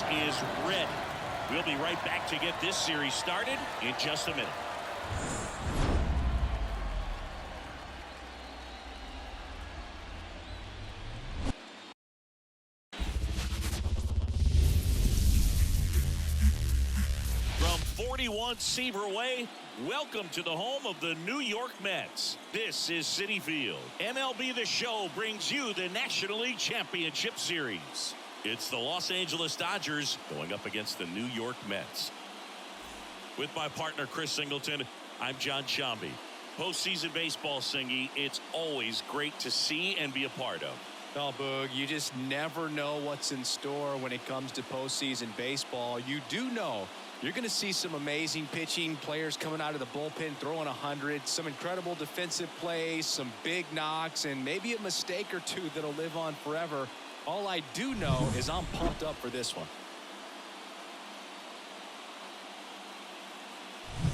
base is ready. We'll be right back to get this series started in just a minute. From 41 Seaver Way, welcome to the home of the New York Mets. This is Citi Field. MLB The Show brings you the National League Championship Series. It's the Los Angeles Dodgers going up against the New York Mets. With my partner Chris Singleton, I'm John Shambi. Postseason baseball, Singy, it's always great to see and be a part of. Oh, Boog, you just never know what's in store when it comes to postseason baseball. You do know you're going to see some amazing pitching, players coming out of the bullpen throwing 100, some incredible defensive plays, some big knocks, and maybe a mistake or two that'll live on forever. All I do know is I'm pumped up for this one.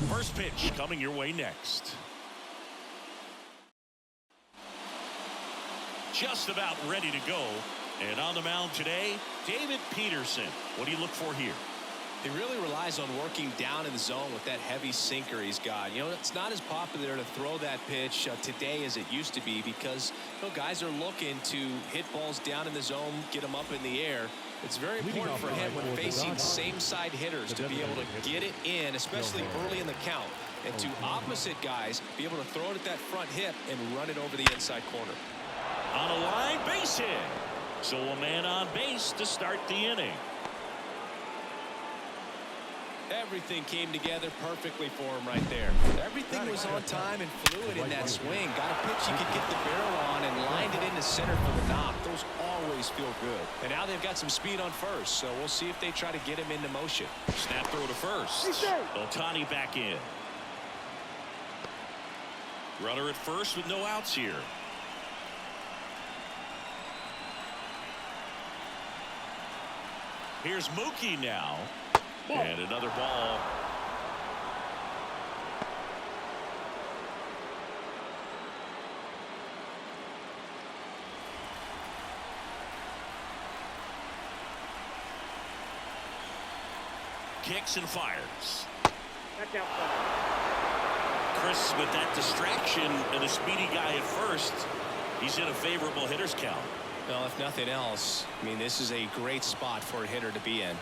First pitch coming your way next. Just about ready to go. And on the mound today, David Peterson. What do you look for here? He really relies on working down in the zone with that heavy sinker he's got. You know, it's not as popular to throw that pitch today as it used to be because guys are looking to hit balls down in the zone, get them up in the air. It's very important for him when facing same side hitters to be able to get it in, especially early in the count, and to opposite guys be able to throw it at that front hip and run it over the inside corner. On a line, base hit. So a man on base to start the inning. Everything came together perfectly for him right there. Everything was on time and fluid in that swing. Got a pitch he could get the barrel on and lined it into center for the knock. Those always feel good. And now they've got some speed on first, so we'll see if they try to get him into motion. Snap throw to first. Ohtani back in. Runner at first with no outs here. Here's Mookie now. And another ball. Kicks and fires. Chris with that distraction and a speedy guy at first. He's in a favorable hitter's count. Well, if nothing else, I mean, this is a great spot for a hitter to be in.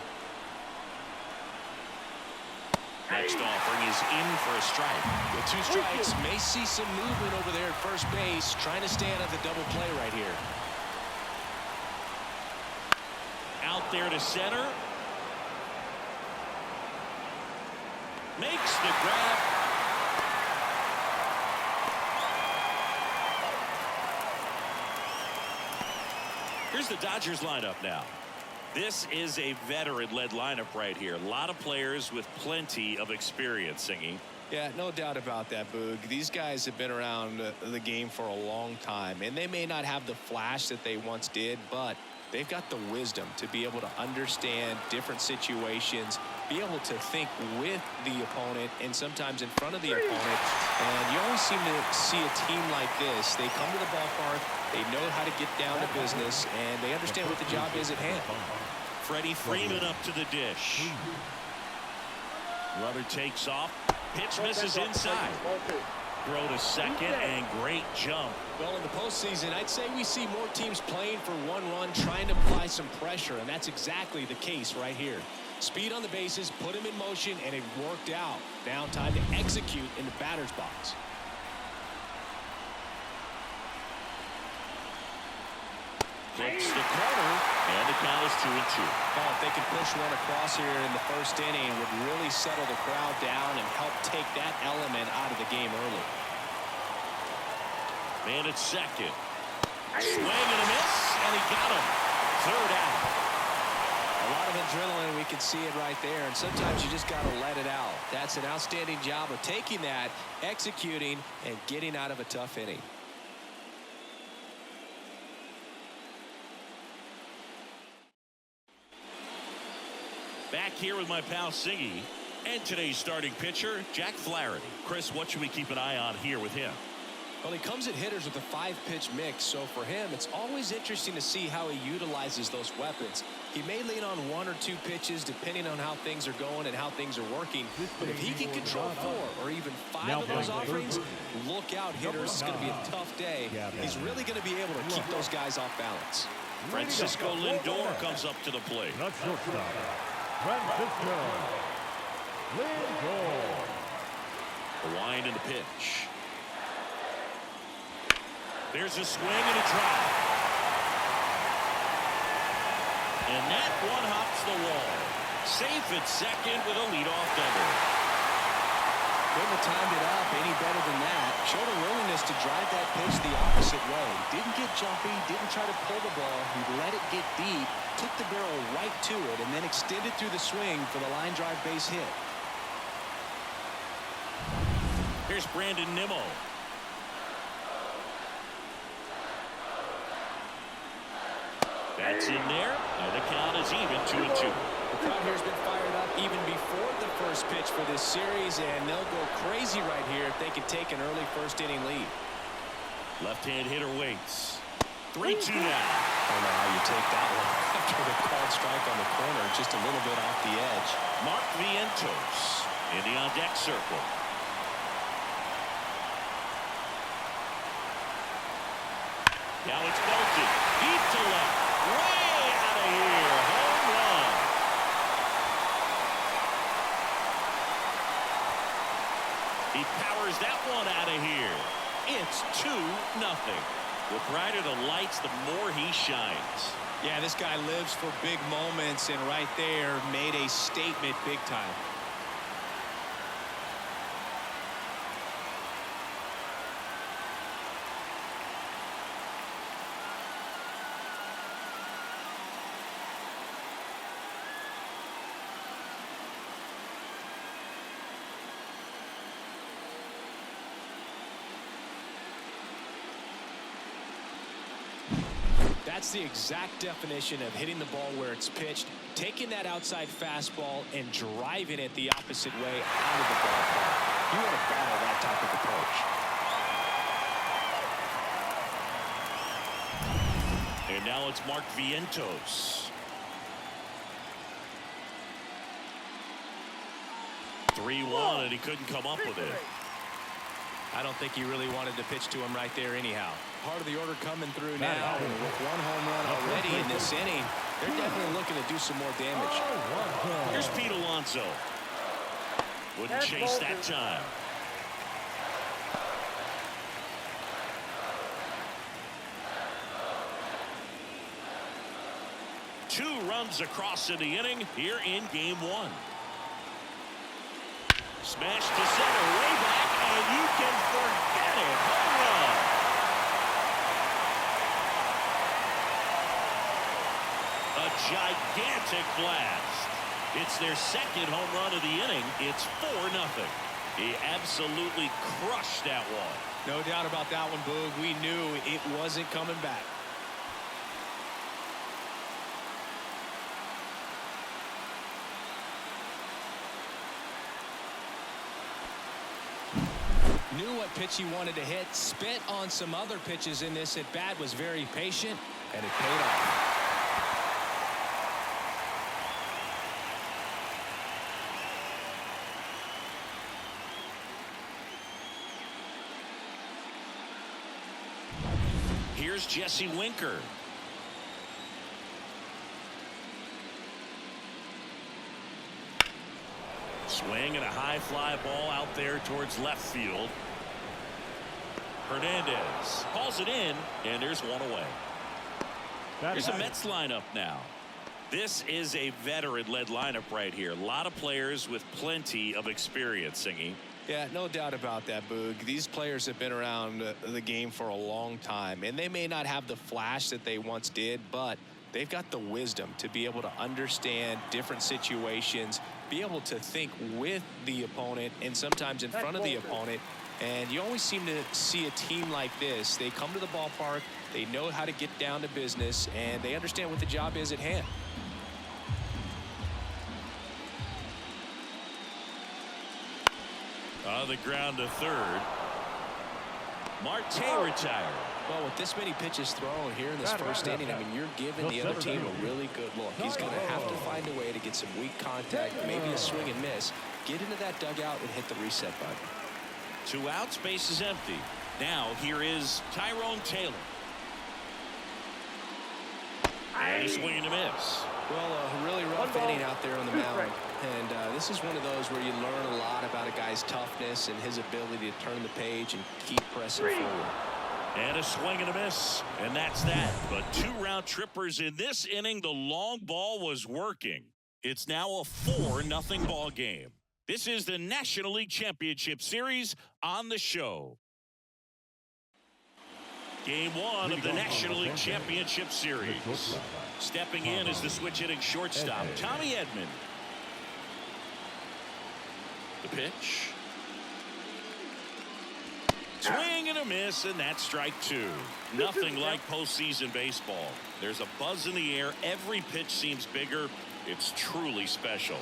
Next offering is in for a strike. With 2 strikes, may see some movement over there at first base, trying to stay out of the double play right here. Out there to center. Makes the grab. Here's the Dodgers lineup now. This is a veteran-led lineup right here. A lot of players with plenty of experience, Singy. Yeah, no doubt about that, Boog. These guys have been around the game for a long time, and they may not have the flash that they once did, but they've got the wisdom to be able to understand different situations, be able to think with the opponent and sometimes in front of the opponent. And you always seem to see a team like this. They come to the ballpark, they know how to get down to business, and they understand what the job is at hand. Freddie Freeman up to the dish. Runner takes off. Pitch misses inside. Throw to second and great jump. Well, in the postseason, I'd say we see more teams playing for one run, trying to apply some pressure, and that's exactly the case right here. Speed on the bases, put him in motion, and it worked out. Now time to execute in the batter's box. Flips the corner, and the count is 2-2. Oh, if they can push one across here in the first inning, it would really settle the crowd down and help take that element out of the game early. Man at second. Swing and a miss, and he got him. Third out. A lot of adrenaline, we can see it right there, and sometimes you just got to let it out. That's an outstanding job of taking that, executing, and getting out of a tough inning. Back here with my pal Singy and today's starting pitcher, Jack Flaherty. Chris, what should we keep an eye on here with him? Well, he comes at hitters with a 5-pitch mix, so for him, it's always interesting to see how he utilizes those weapons. He may lean on 1 or 2 pitches depending on how things are going and how things are working, but if he can control 4 or even 5 of those offerings, look out, hitters. It's going to be a tough day. He's really going to be able to keep those guys off balance. Francisco Lindor comes up to the plate. Not shortstop, Francisco Lindor. The wind and the pitch. There's a swing and a drive. And that one hops the wall. Safe at second with a leadoff double. Couldn't have timed it up any better than that. Showed a willingness to drive that pitch the opposite way. Didn't get jumpy, didn't try to pull the ball. He let it get deep, took the barrel right to it, and then extended through the swing for the line drive base hit. Here's Brandon Nimmo. That's in there, and the count is even 2-2. The crowd here's been fired up even before the first pitch for this series, and they'll go crazy right here if they can take an early first-inning lead. Left-hand hitter waits. 3-2 now. I don't know how you take that one after the called strike on the corner, just a little bit off the edge. Mark Vientos in the on-deck circle. Now it's belted. Deep to left. Way out of here. Home run. He powers that one out of here. It's 2-0. The brighter the lights, the more he shines. Yeah, this guy lives for big moments, and right there made a statement big time. That's the exact definition of hitting the ball where it's pitched, taking that outside fastball and driving it the opposite way out of the ballpark. You want to battle that type of approach. And now it's Mark Vientos. 3-1, and he couldn't come up with it. I don't think he really wanted to pitch to him right there anyhow. Part of the order coming through now, and with 1 home run already in this inning, they're definitely looking to do some more damage. Here's Pete Alonso. Wouldn't chase that time. Two runs across in the inning here in game 1. Smash to center, way back, and you can forget it. Home run. A gigantic blast. It's their second home run of the inning. It's 4-0. He absolutely crushed that one. No doubt about that one, Boog. We knew it wasn't coming back. Knew what pitch he wanted to hit, spent on some other pitches in this at bat, was very patient, and it paid off. Here's Jesse Winker. Swing and a high fly ball out there towards left field. Hernandez calls it in, and there's one away. Here's a Mets lineup now. This is a veteran-led lineup right here. A lot of players with plenty of experience, Singy. Yeah, no doubt about that, Boog. These players have been around the game for a long time, and they may not have the flash that they once did, but they've got the wisdom to be able to understand different situations, be able to think with the opponent and sometimes in front of the opponent. And you always seem to see a team like this. They come to the ballpark, they know how to get down to business, and they understand what the job is at hand. On the ground to third. Marte retired. Well, with this many pitches thrown here in this first inning, I mean, you're giving the other team a really good look. He's going to have to find a way to get some weak contact, maybe a swing and miss, get into that dugout and hit the reset button. 2 outs, base is empty. Now here is Tyrone Taylor. And he's swinging a miss. Well, a really rough inning out there on the mound. And this is one of those where you learn a lot about a guy's toughness and his ability to turn the page and keep pressing forward. And a swing and a miss. And that's that. But 2 round trippers in this inning. The long ball was working. It's now a 4-0 ball game. This is the National League Championship Series on the show. Game 1 of the National League Championship Series. Stepping in is the switch-hitting shortstop, Tommy Edman. The pitch. Swing and a miss, and that's strike 2. Nothing like postseason baseball. There's a buzz in the air. Every pitch seems bigger. It's truly special.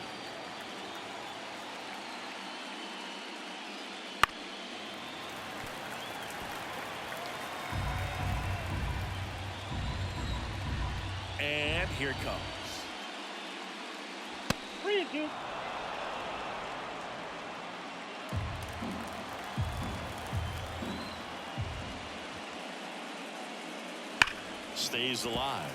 And here it comes. 3-2. Stays alive.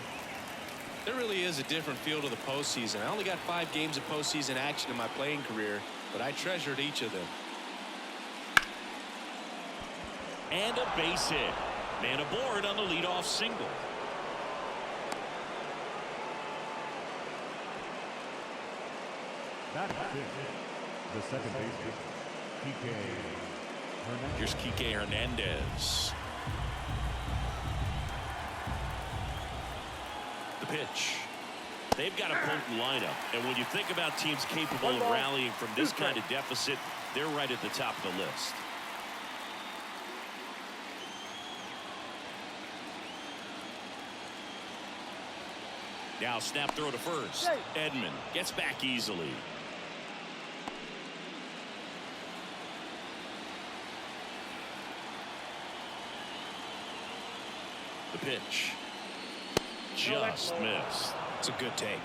There really is a different feel to the postseason. I only got 5 games of postseason action in my playing career, but I treasured each of them. And a base hit. Man aboard on the leadoff single. That is it. The second baseman, Kike Hernandez. Here's Kike Hernandez. The pitch. They've got a potent lineup, and when you think about teams capable of rallying from this kind of deficit, they're right at the top of the list. Now snap throw to first. Edman gets back easily. The pitch. Just missed. It's a good take.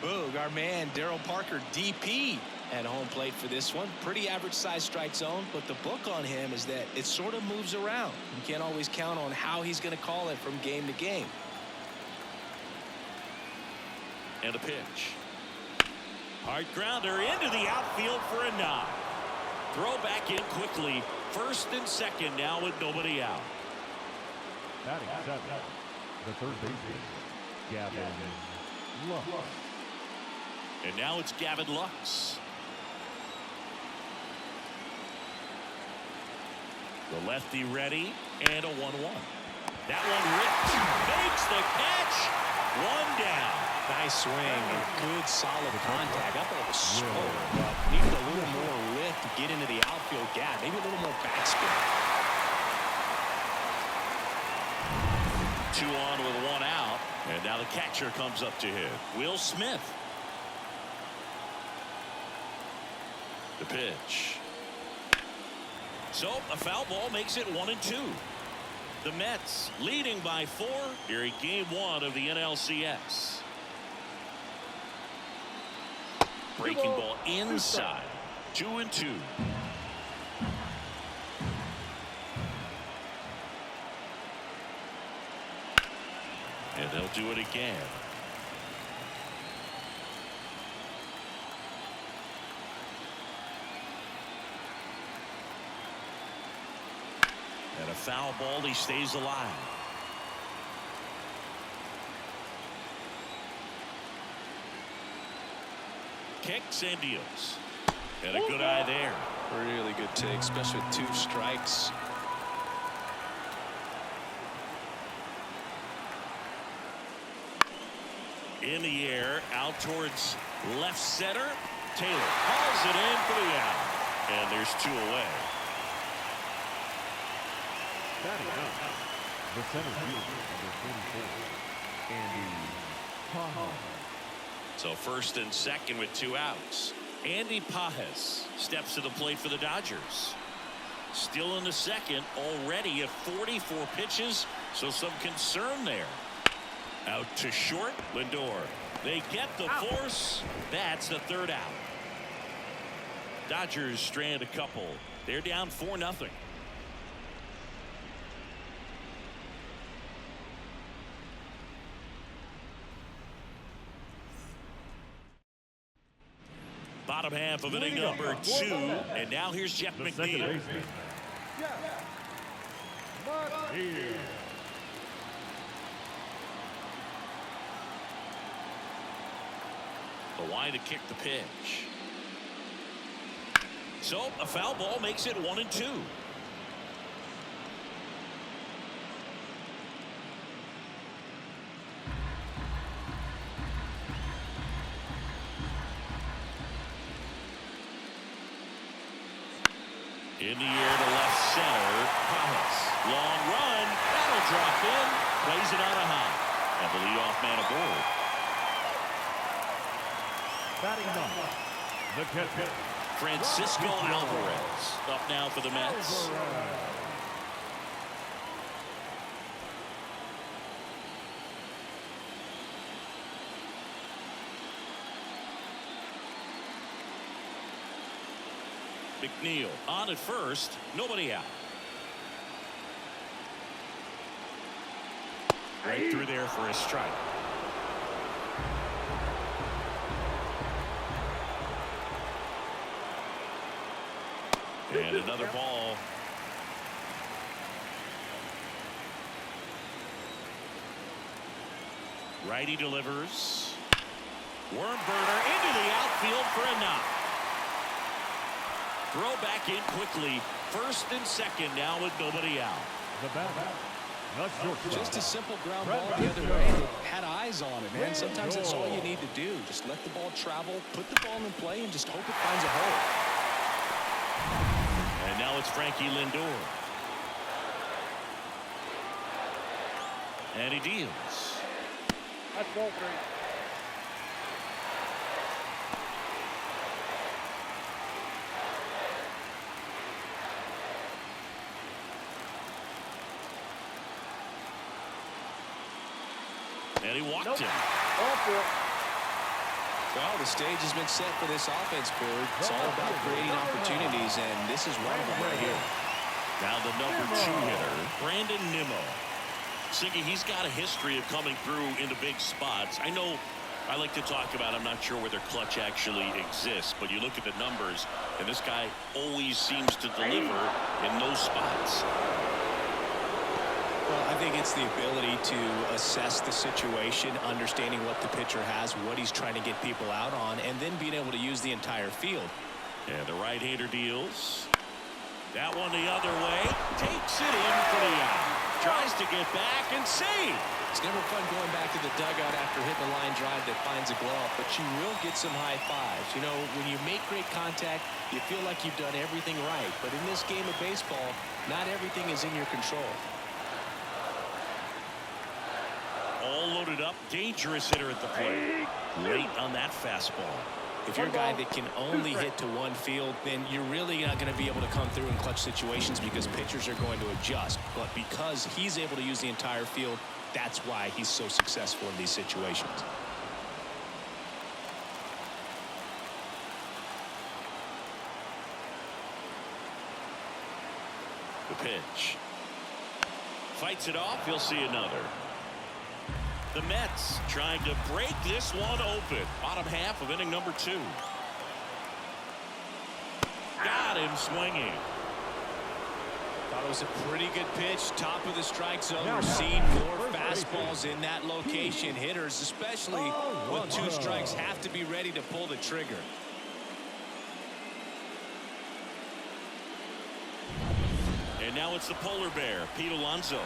Boog, our man Daryl Parker, DP, at home plate for this one. Pretty average size strike zone, but the book on him is that it sort of moves around. You can't always count on how he's going to call it from game to game. And a pitch. Hard grounder into the outfield for a knock. Throw back in quickly. First and second now with nobody out. Batting 7. The third baseman, Gavin Lux. And now it's Gavin Lux. The lefty ready, and a 1-1. That one ripped. Makes the catch. 1 down. Nice swing and good solid contact. Up on the slow, but needed a little more lift to get into the outfield gap. Maybe a little more backspin. 2 on with 1 out, and now the catcher comes up to hit. Will Smith. The pitch. So a foul ball makes it 1-2. The Mets leading by 4 here in game 1 of the NLCS. Breaking ball inside. 2-2. And they'll do it again. And a foul ball, he stays alive. Kicks and deals. And a good eye there. Really good take, especially with 2 strikes. In the air, out towards left center. Taylor hauls it in for the out. And there's 2 away. Batting up. The center fielder, number 24, Andy Pajes. So first and second with 2 outs. Andy Pajes steps to the plate for the Dodgers. Still in the second, already at 44 pitches, so some concern there. Out to short, Lindor. They get the force. That's the third out. Dodgers strand a couple. They're down 4-0. Bottom half of inning number 2, and now here's Jeff McNeil. The line to kick the pitch. So a foul ball makes it 1-2. In the air to left center. Palace. Long run. That'll drop in. Plays it out of high. And the leadoff man aboard. Batting number, the catcher, Francisco Alvarez up now for the Mets. McNeil on at first, nobody out. Right through there for a strike. And another ball. Righty delivers. Worm burner into the outfield for a knock. Throw back in quickly. First and second now with nobody out. the batter, the shortstop. Just a simple ground ball the other way. They had eyes on it, man. Sometimes that's all you need to do. Just let the ball travel, put the ball in play, and just hope it finds a hole. And now it's Frankie Lindor. And he deals. That's ball 3. And he walked him. Ball 4. Well, the stage has been set for this offense, Bird. It's all about creating opportunities, and this is one of them right here. Now the number 2 hitter, Brandon Nimmo. Siggy, he's got a history of coming through in the big spots. I know I like to talk about, I'm not sure whether clutch actually exists, but you look at the numbers, and this guy always seems to deliver in those spots. Well, I think it's the ability to assess the situation, understanding what the pitcher has, what he's trying to get people out on, and then being able to use the entire field. And the right-hander deals. That one the other way. Takes it in for the out. Tries to get back and save. It's never fun going back to the dugout after hitting a line drive that finds a glove, but you will get some high fives. You know, when you make great contact, you feel like you've done everything right. But in this game of baseball, not everything is in your control. All loaded up. Dangerous hitter at the plate. Late on that fastball. If you're a guy that can only hit to one field, then you're really not going to be able to come through in clutch situations because pitchers are going to adjust. But because he's able to use the entire field, that's why he's so successful in these situations. The pitch. Fights it off. He'll see another. The Mets trying to break this one open. Bottom half of inning number 2. Got him swinging. Thought it was a pretty good pitch. Top of the strike zone. We're seeing more fastballs in that location. Hitters, especially with 2 strikes, have to be ready to pull the trigger. And now it's the polar bear, Pete Alonso.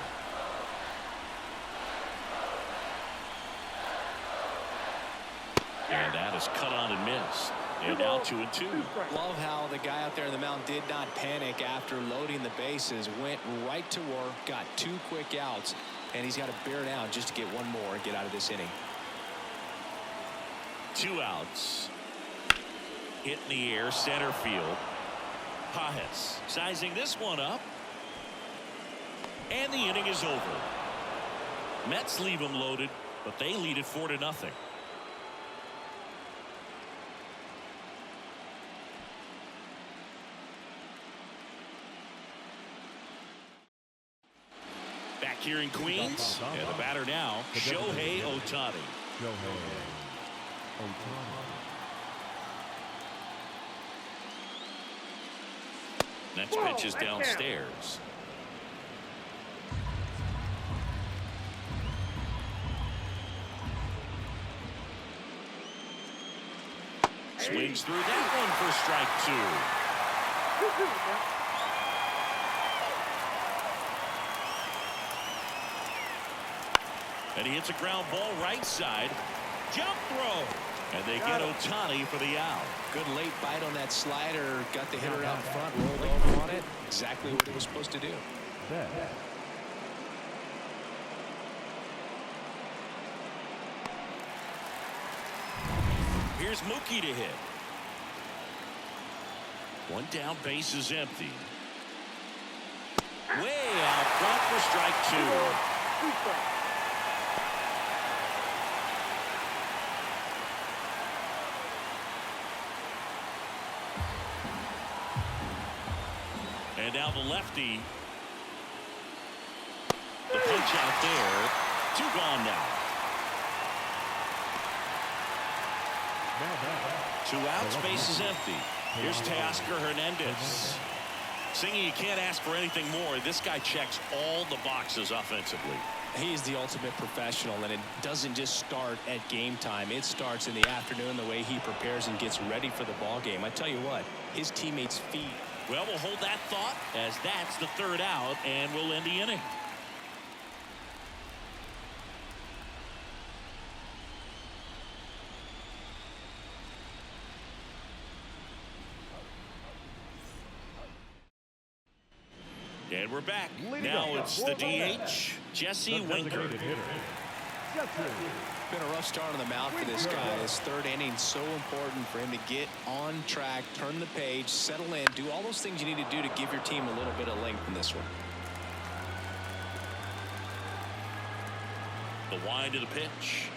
And that is cut on and missed. And now 2-2. Love how the guy out there in the mound did not panic after loading the bases. Went right to work, got 2 quick outs, and he's got to bear down just to get one more and get out of this inning. 2 outs. Hit in the air, center field. Pajes sizing this one up. And the inning is over. Mets leave them loaded, but they lead it 4-0. Back here in Queens, and the batter now, Shohei Ohtani. Next pitch is downstairs. Swings through that one for strike 2. And he hits a ground ball right side. Jump throw. And they get Ohtani for the out. Good late bite on that slider. Got the hitter out in front. Rolled over on it. Exactly what it was supposed to do. Here's Mookie to hit. One down, base is empty. Way out front for strike 2. And now the lefty. The punch out there. 2 gone now. 2 outs, base is empty. Here's Teoscar Hernandez. Singy, you can't ask for anything more. This guy checks all the boxes offensively. He's the ultimate professional, and it doesn't just start at game time. It starts in the afternoon, the way he prepares and gets ready for the ball game. I tell you what, his teammates feed. Well, we'll hold that thought as that's the 3rd out, and we'll end the inning. And we're back. Now it's the DH, Jesse Winker. Been a rough start on the mound for this guy. His 3rd inning so important for him to get on track, turn the page, settle in, do all those things you need to do to give your team a little bit of length in this one. The wind of the pitch.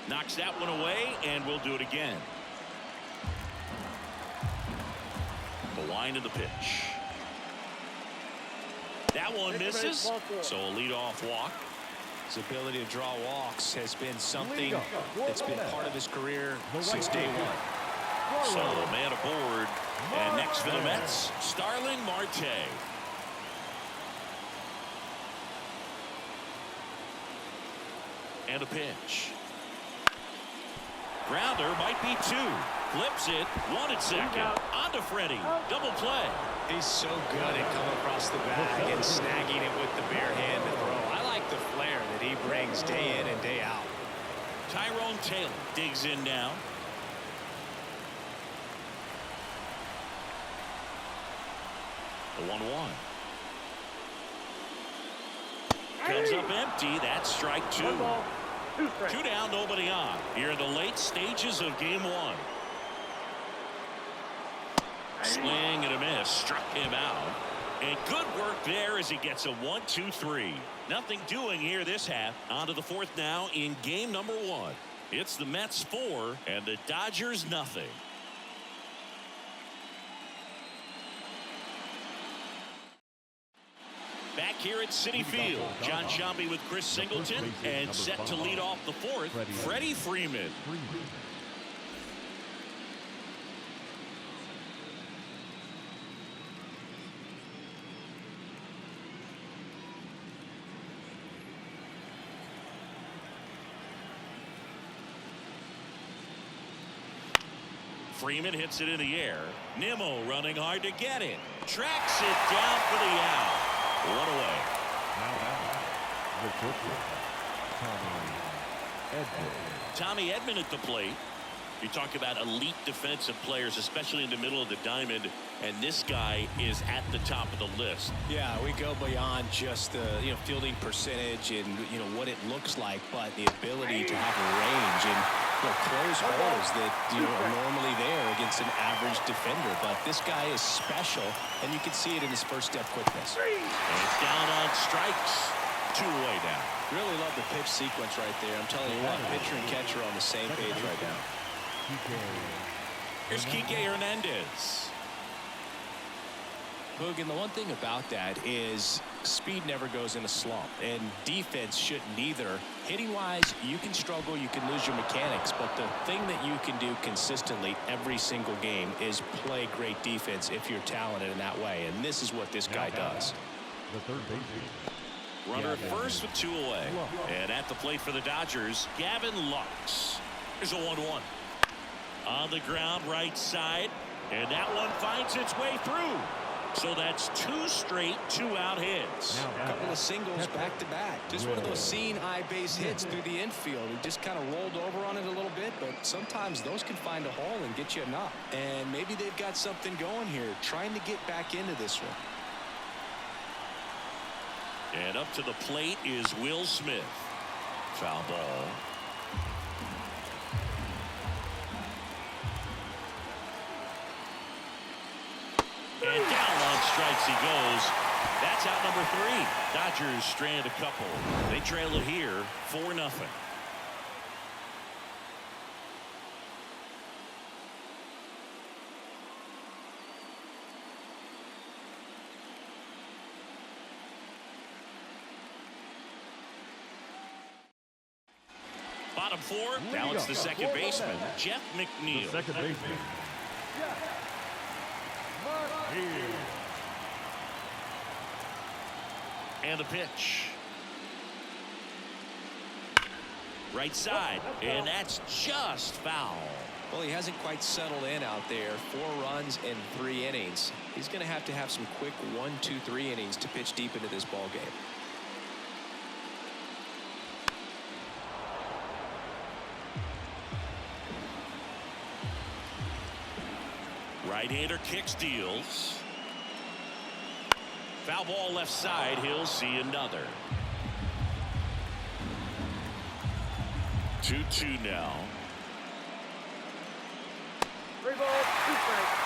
Knocks that one away, and we'll do it again. The wind of the pitch. That one misses, so a leadoff walk. His ability to draw walks has been something that's been part of his career since day one. So a man aboard, and next for the Mets, Starling Marte. And a pitch. Grounder might be 2. Flips it. 1 at second. On to Freddie. Double play. He's so good at coming across the bag and snagging it with the bare hand to throw. I like the flair that he brings day in and day out. Tyrone Taylor digs in now. The 1-1. Comes up empty. That's strike 2. 2 down, nobody on. Here in the late stages of game 1. Swing and a miss. Struck him out. And good work there as he gets a 1-2-3. Nothing doing here this half. On to the 4th now in game number 1. It's the Mets 4 and the Dodgers nothing. Back here at Citi Field, John Sciambi with Chris Singleton, and set to lead off the 4th, Freddie Freeman. Freeman hits it in the air. Nimmo running hard to get it. Tracks it down for the out. 1 away. Tommy Edman. Tommy Edman at the plate. You talk about elite defensive players, especially in the middle of the diamond, and this guy is at the top of the list. Yeah, we go beyond just the fielding percentage and what it looks like, but the ability to have a range and close holes that are normally there against an average defender. But this guy is special, and you can see it in his first step quickness. And it's down on strikes. 2 away now. Really love the pitch sequence right there. I'm telling you what, pitcher and catcher are on the same page right now. Here's Kike Hernandez. Boog, and the one thing about that is speed never goes in a slump, and defense shouldn't either. Hitting-wise, you can struggle, you can lose your mechanics, but the thing that you can do consistently every single game is play great defense if you're talented in that way, and this is what this guy does. The third baseman. Runner at first with 2 away. And at the plate for the Dodgers, Gavin Lux. Here's a 1-1. On the ground, right side. And that one finds its way through. So that's 2 straight 2-out hits. A couple of singles back-to-back. Just one of those seeing eye base hits through the infield. He just kind of rolled over on it a little bit, but sometimes those can find a hole and get you a knock. And maybe they've got something going here, trying to get back into this one. And up to the plate is Will Smith. Foul ball. And down on strikes he goes. That's out number 3. Dodgers strand a couple. They trail it here 4-0. Bottom 4. Now it's the second baseman, Jeff McNeil. The second baseman. And the pitch. Right side, and that's just foul. Well, he hasn't quite settled in out there. 4 runs in 3 innings. He's going to have some quick 1, 2, 3 innings to pitch deep into this ball game. Right-hander kicks, deals. Foul ball left side. He'll see another. 2-2 now. 3 balls, 2 strikes.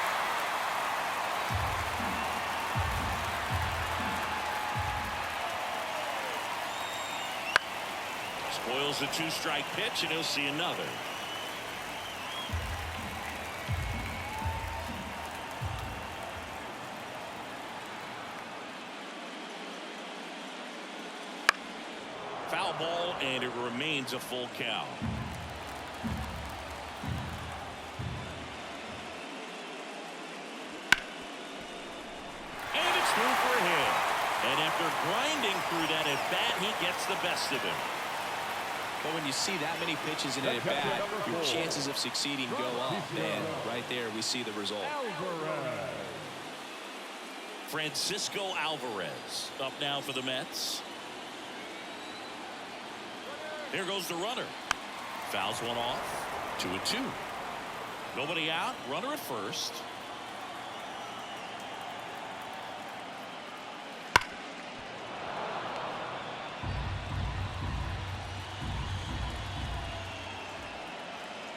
Spoils the 2-strike pitch, and he'll see another. Foul ball, and it remains a full count. And it's through for a hit. And after grinding through that at bat, he gets the best of him. But when you see that many pitches in an at bat, your chances of succeeding go up. And right there, we see the result. Francisco Alvarez up now for the Mets. Here goes the runner. Fouls one off. 2-2. Nobody out. Runner at first.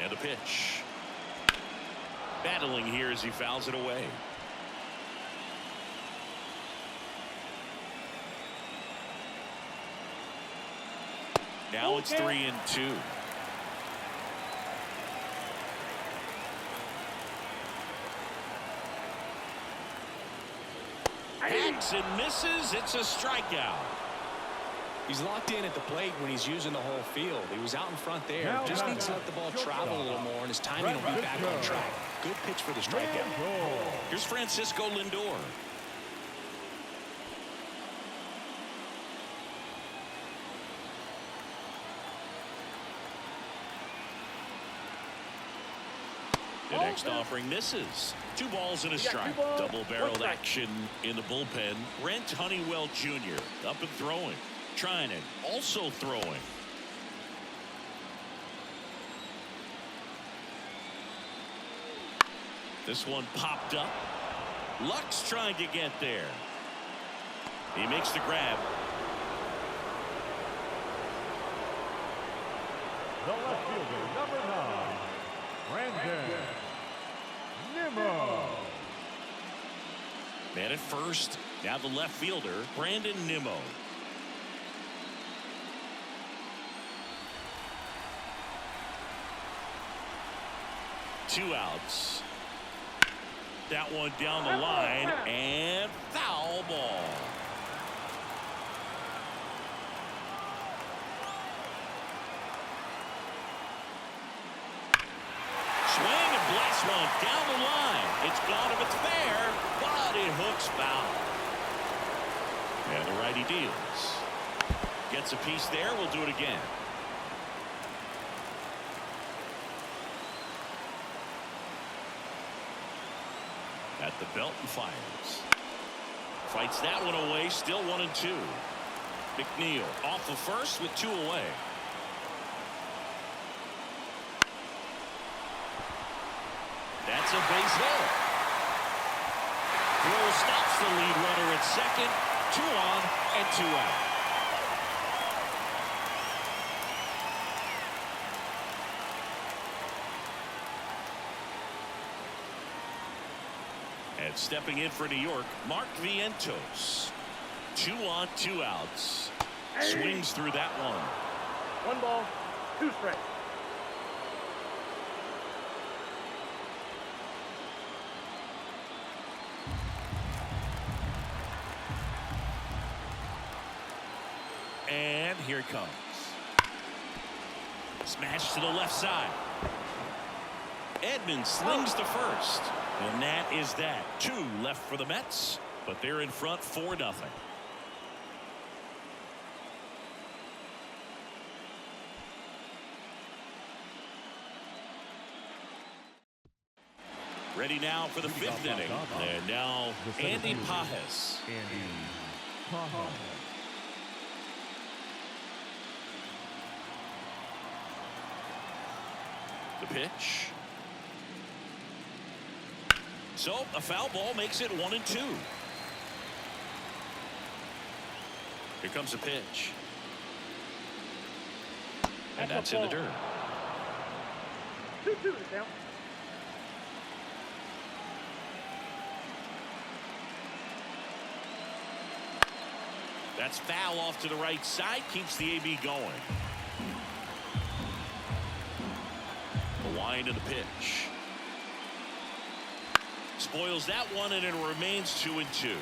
And a pitch. Battling here as he fouls it away. Now it's 3-2. Hacks and misses. It's a strikeout. He's locked in at the plate when he's using the whole field. He was out in front there. Just needs to let the ball travel a little more, and his timing will be back on track. Good pitch for the strikeout. Here's Francisco Lindor. The next offering misses. 2 balls and a strike. Double-barreled action in the bullpen. Brent Honeywell Jr. up and throwing. Trinan also throwing. This one popped up. Luck's trying to get there. He makes the grab. The left fielder, number 9, Brandon Nimmo. Man at first. Now the left fielder, Brandon Nimmo. Two outs. That one down the line and foul ball. Swing and blast one down the line. It's gone if it's fair, but it hooks foul. And the righty deals. Gets a piece there. We'll do it again. At the belt and fires. Fights that one away. Still 1-2. McNeil off the first with 2 away. That's a base hit. Throw stops the lead runner at second. 2 on and 2 out. And stepping in for New York, Mark Vientos. 2 on, 2 outs. Swings through that one. 1 ball, 2 strikes. And here it comes. Smash to the left side. Edmonds slings to first. And that is that. 2 left for the Mets, but they're in front 4-0. Ready now for the 5th inning. And now Andy Pajes. Andy Pajes. The pitch. So a foul ball makes it 1-2. Here comes the pitch. And that's in the dirt. 2-2 to count. That's foul off to the right side. Keeps the AB going. The wind of the pitch. Spoils that one, and it remains 2-2.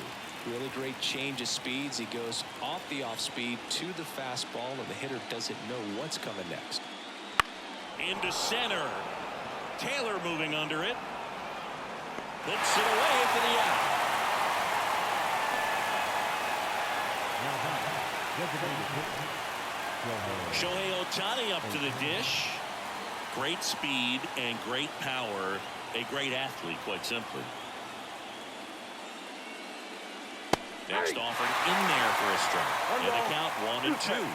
Really great change of speeds. He goes off the off speed to the fastball, and the hitter doesn't know what's coming next. Into center. Taylor moving under it. Hooks it away for the out. Shohei Ohtani up to the dish. Great speed and great power. A great athlete, quite simply. Next offering in there for a strike. And the count 1-2.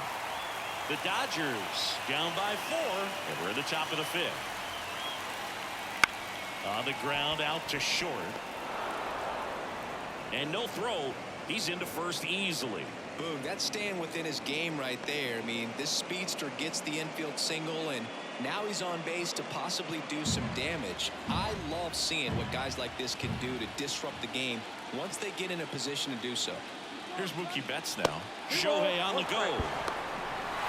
The Dodgers down by 4, and we're in the top of the 5th. On the ground, out to short. And no throw. He's into first easily. Boom, that's staying within his game right there. I mean, this speedster gets the infield single, and now he's on base to possibly do some damage. I love seeing what guys like this can do to disrupt the game once they get in a position to do so. Here's Mookie Betts now. Shohei on the go.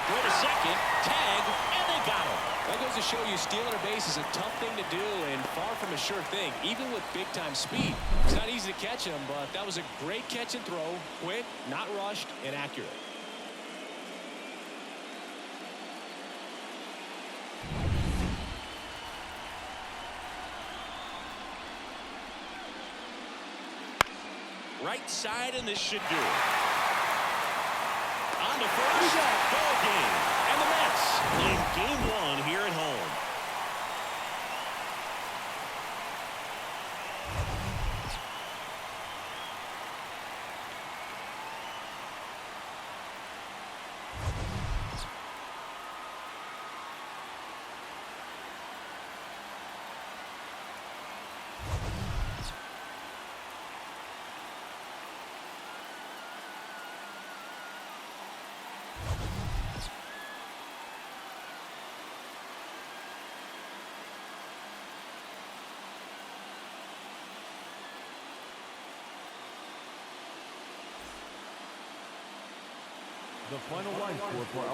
Throw to second, tag, and they got him. That goes to show you stealing a base is a tough thing to do and far from a sure thing, even with big-time speed. It's not easy to catch him, but that was a great catch and throw. Quick, not rushed, and accurate. Right side, and this should do it. On to first, ball game. And the Mets in game 1 here at home. The final line score for our